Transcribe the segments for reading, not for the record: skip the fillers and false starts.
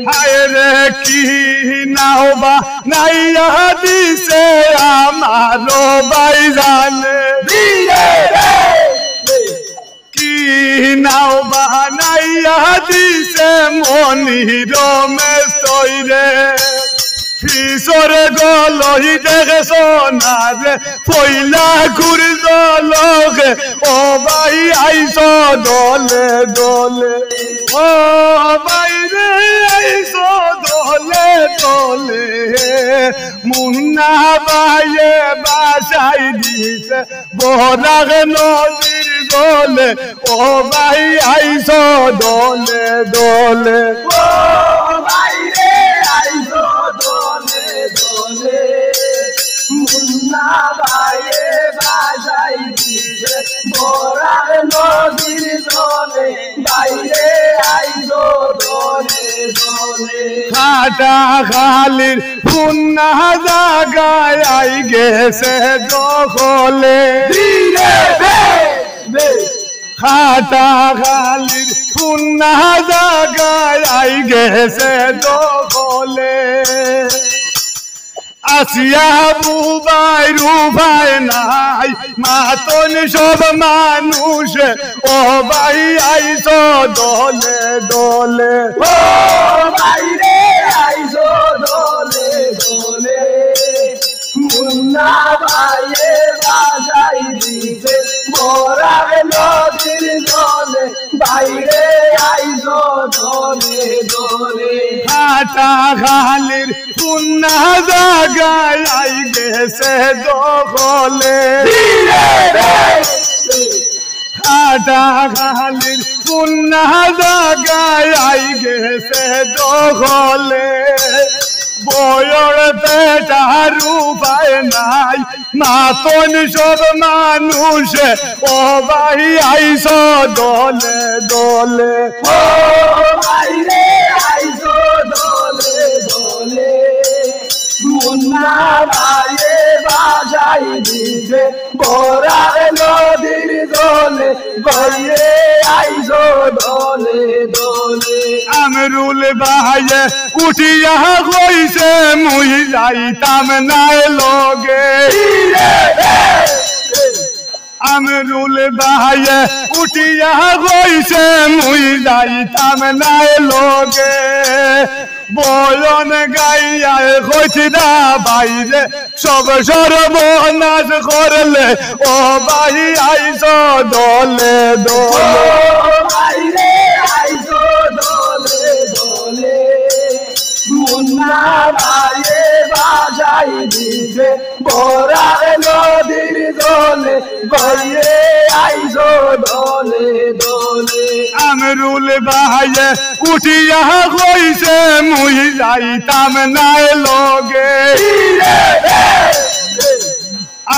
হায় রে কি নাওবা নাইয়া দিছে আমারো ভাইজানে কি নাওবা নাইয়া দিছে মনির মেস্তইরে ফিসরে গলহি দেখে সোনারে পয়লা ঘুরি দলকে ও ভাই আইস দলে দলে ও ভাই রে আইস দলে দলে মুন্না ভাইয়ে বাসাই দিছে বরাগ নদীর দলে ও ভাই আইস দলে দলে ও ভাই রে আইস দলে দলে মুন্না ভাইয়ে বাসাই দিছে বরাগ নদীর দলে বাইরে আইস দলে দলে খাটা খালির পুন্না জাগায় আই গেছে দখলে খাটা খালির পুন্না জাগায় আই গেছে দখলে আসিয়া বুবাই রুবাই নাই মাতন সব মানুষ ও ভাই আইস দলে দলে ও ভাই রে আইস দলে দলে মুন্না ভাইয়ে বাসাই দিছে বরাগ নদীর দলে বাইরে আইস দলে দলে খাটা খালির পুন্না জাগায় আই গেছে দখলে খাটা খালির পুন্না জাগায় আই গেছে দখলে বয়র পেটার উপায় নাই মাতন সব মানুষ ও ভাই আইস দলে দলে ও ভাই রে আইস দলে দলে মুন্না ভাইয়ে বাসাই দিছে বরাগ নদীর দলে বাইরে আইস দলে দলে আমরুল ভাইয়ে উঠিয়া কইছে মুই যাইতাম নাই লগে আমরুল ভাইয়ে উঠিয়া কইছে মুই যাইতাম নাই লগে বয়ন গাইয়া কইছি না বাইরে সব সর্বনাশ করলে ও ভাই আইস দলে দলে বাইরে আইস দলে দলে মুন্না ভাইয়ে বাসাই দিছে বরাগ নদীর দলে বাইরে আইস দলে দলে আমরুল ভাইয়ে উঠিয়া কইছে মুই যাইতাম নাই লগে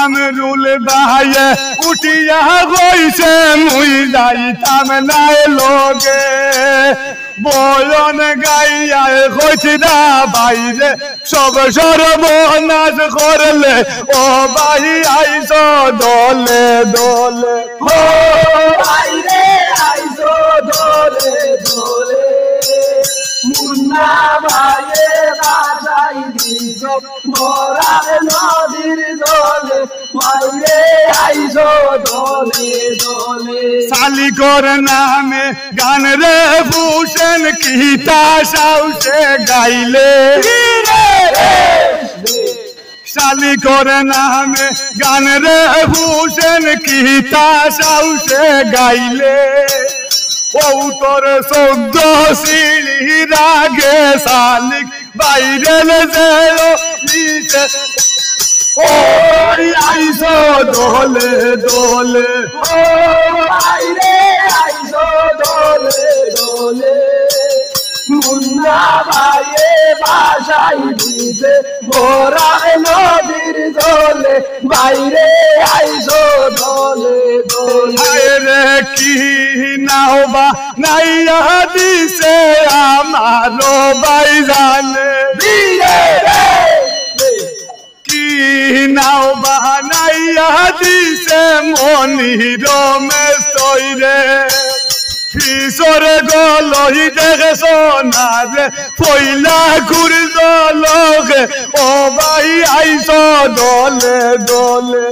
আমরুল ভাইয়ে উঠিয়া কইছে মুই যাইতাম নাই লগে বয়ন গাইয়া কইছি না বাইরে সব সর্বনাশ করলে ও ভাই আইস দলে দলে ও বাইরে আইস দলে দলে মুন্না ভাইয়ে বাসাই দিছে বরাগ নদীর দলে বাইরে আইস দলে দলে শালিকর নামে গান রে ভূষণ কিতা সাউসে গাইলে শালিকর নামে গান রে ভূষণ কিতা সাউসে গাইলে ও তোর 14 সিঁড়ি রাগে শালিক বাইরে যেও নিচে ও আইস দলে দলে ও বাইরে আইস দলে দলে মুন্না ভাইয়ে বাসাই দিছে বরাগ নদীর দলে বাইরে আইস দলে দলে হায় রে কি নাওবা নাইয়া দিছে আমারো ভাইজানে কি নাওবা নাইয়া দিছে মনির মেস্তইরে পিছরে গলহি দেখেছ না রে পয়লা ঘুরল লোকে ও ভাই আইস দলে দলে